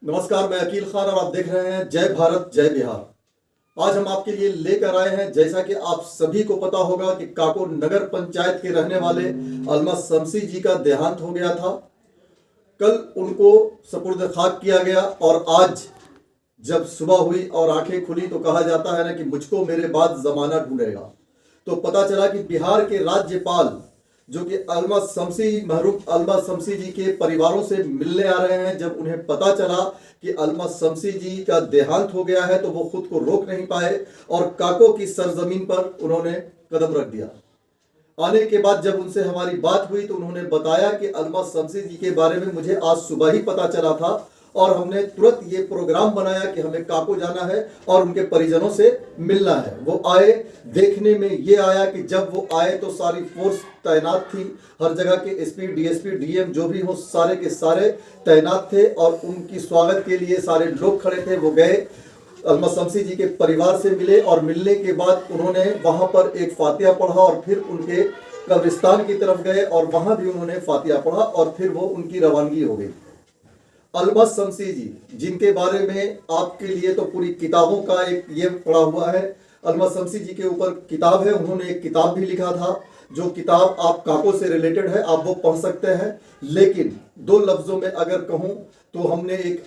नमस्कार, मैं अकील खान और आप देख रहे हैं जय भारत जय बिहार। आज हम आपके लिए लेकर आए हैं, जैसा कि आप सभी को पता होगा कि काको नगर पंचायत के रहने वाले अलमा शमसी जी का देहांत हो गया था। कल उनको सुपुर्द खाक किया गया और आज जब सुबह हुई और आंखें खुली तो कहा जाता है ना कि मुझको मेरे बाद जमाना ढूंढेगा। तो पता चला कि बिहार के राज्यपाल जो कि अलमा शमसी महरूम अलमा शमसी जी के परिवारों से मिलने आ रहे हैं, जब उन्हें पता चला कि अलमा शमसी जी का देहांत हो गया है तो वो खुद को रोक नहीं पाए और काको की सरजमीन पर उन्होंने कदम रख दिया। आने के बाद जब उनसे हमारी बात हुई तो उन्होंने बताया कि अलमा शमसी जी के बारे में मुझे आज सुबह ही पता चला था और हमने तुरंत ये प्रोग्राम बनाया कि हमें काको जाना है और उनके परिजनों से मिलना है। वो आए, देखने में ये आया कि जब वो आए तो सारी फोर्स तैनात थी, हर जगह के एसपी डीएसपी डीएम जो भी हो सारे के सारे तैनात थे और उनकी स्वागत के लिए सारे लोग खड़े थे। वो गए, अलमा शमसी जी के परिवार से मिले और मिलने के बाद उन्होंने वहां पर एक फातिहा पढ़ा और फिर उनके कब्रिस्तान की तरफ गए और वहां भी उन्होंने फातिहा पढ़ा और फिर वो उनकी रवानगी हो गई। अलमा शमसी जी जिनके बारे में आपके लिए तो पूरी किताबों का एक ये पड़ा हुआ है। अलमा शमसी जी के ऊपर किताब है, उन्होंने एक किताब भी लिखा था जो किताब आप काको से रिलेटेड है, आप वो पढ़ सकते हैं। लेकिन दो लफ्जों में अगर कहूं तो हमने एक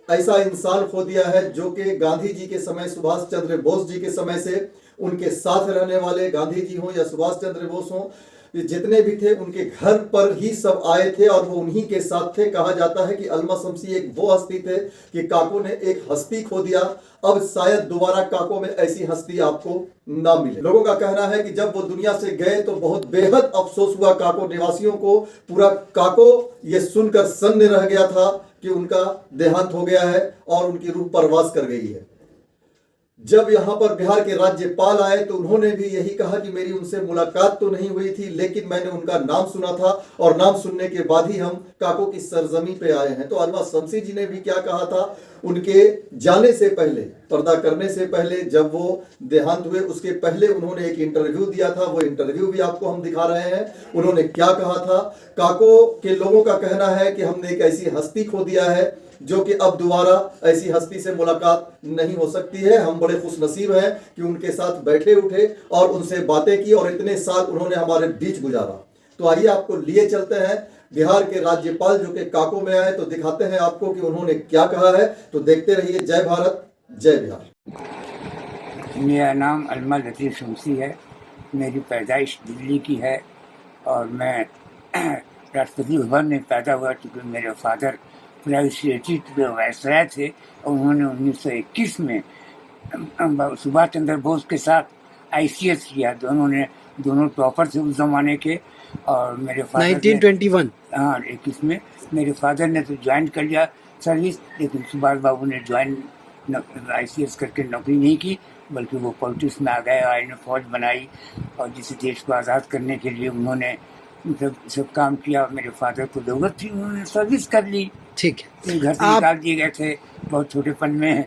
ऐसा इंसान खो दिया है जो कि गांधी जी के समय, सुभाष चंद्र बोस जी के समय से उनके साथ रहने वाले, गांधी जी हो या सुभाष चंद्र बोस हो, जितने भी थे उनके घर पर ही सब आए थे और वो उन्हीं के साथ थे। कहा जाता है कि अलमा शमसी एक वो हस्ती थे कि काको ने एक हस्ती खो दिया, अब शायद दोबारा काको में ऐसी हस्ती आपको ना मिले। लोगों का कहना है कि जब वो दुनिया से गए तो बहुत बेहद अफसोस हुआ काको निवासियों को। पूरा काको ये सुनकर सन्न रह गया था कि उनका देहांत हो गया है और उनकी रूह परवास कर गई है। जब यहाँ पर बिहार के राज्यपाल आए तो उन्होंने भी यही कहा कि मेरी उनसे मुलाकात तो नहीं हुई थी लेकिन मैंने उनका नाम सुना था और नाम सुनने के बाद ही हम काको की सरजमी पे आए हैं। तो अलमा शमसी जी ने भी क्या कहा था, उनके जाने से पहले, पर्दा करने से पहले, जब वो देहांत हुए उसके पहले उन्होंने एक इंटरव्यू दिया था। वो इंटरव्यू भी आपको हम दिखा रहे हैं। उन्होंने क्या कहा था, काको के लोगों का कहना है कि हमने एक ऐसी हस्ती खो दिया है जो कि अब दोबारा ऐसी हस्ती से मुलाकात नहीं हो सकती है। हम बड़े खुशनसीब हैं कि उनके साथ बैठे उठे और उनसे बातें की और इतने साल उन्होंने हमारे बीच गुजारा। तो आइए आपको लिए चलते हैं बिहार के राज्यपाल जो कि काको में आए, तो दिखाते हैं आपको कि उन्होंने क्या कहा है। तो देखते रहिए जय भारत जय बिहार। मेरा नाम अलमा लतीफ़ शमसी है। मेरी पैदाइश दिल्ली की है और मैं राष्ट्रपति भवन में पैदा हुआ क्योंकि मेरे फादर प्राइवेट सेक्रेटरी वायसराय थे और उन्होंने 1921 में सुभाष चंद्र बोस के साथ ICS किया। दोनों टॉपर थे उस जमाने के। और मेरे फादर 1921 हाँ 21 में मेरे फादर ने तो ज्वाइन कर लिया सर्विस, लेकिन सुभाष बाबू ने ICS करके नौकरी नहीं की बल्कि वो पॉलिटिक्स में आ गए और इन्होंने फौज बनाई और जिस देश को आज़ाद करने के लिए उन्होंने सब काम किया। मेरे फादर को जरूरत थी, उन्होंने सर्विस कर ली। ठीक है। घर से निकाल दिए गए थे बहुत छोटेपन में,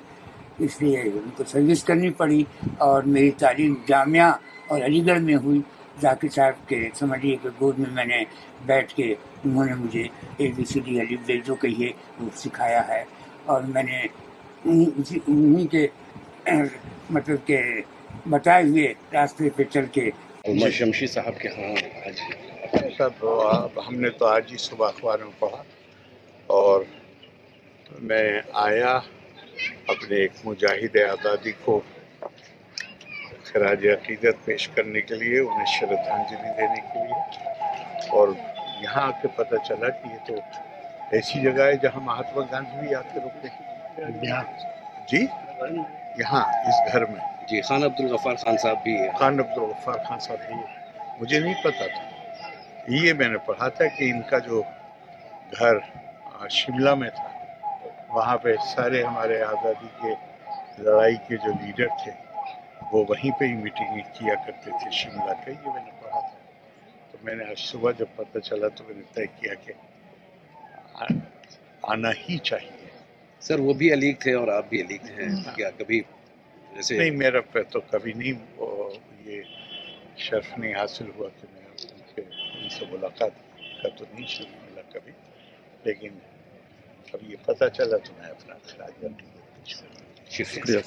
इसलिए उनको सर्विस करनी पड़ी। और मेरी तालीम जामिया और अलीगढ़ में हुई। जाकिर साहब के समझिए कि गोद में मैंने बैठ के उन्होंने मुझे ABCD अलिफ बे जो कहिए वो सिखाया है और मैंने उन्हीं के मतलब के बताए हुए रास्ते पे चल के। अलमा शमसी साहब के यहाँ आज सब हमने तो आज ही सुबह अखबार में पढ़ा और मैं आया अपने एक मुजाहिद आज़ादी को खराज अकीदत पेश करने के लिए, उन्हें श्रद्धांजलि देने के लिए। और यहाँ आके पता चला कि ये तो ऐसी जगह है जहाँ महात्मा गांधी भी आके रुके जी, यहाँ इस घर में। जी, खान अब्दुल गफ्फार खान साहब भी है। खान अब्दुल गफ्फार खान साहब भी, मुझे नहीं पता था। ये मैंने पढ़ा था कि इनका जो घर शिमला में था, वहाँ पे सारे हमारे आज़ादी के लड़ाई के जो लीडर थे वो वहीं पे ही मीटिंग किया करते थे शिमला के। ये मैंने पढ़ा था। तो मैंने आज सुबह जब पता चला तो मैंने तय किया कि आना ही चाहिए। सर वो भी अलीग थे और आप भी अलीग हैं, क्या कभी जैसे? नहीं, मेरा पे तो कभी नहीं ये शर्फ नहीं हासिल हुआ कि मैं उनसे मुलाकात का तो नहीं शर्फ मिला कभी, लेकिन अब ये पता चला तो मैं अपना खराज शुक्रिया।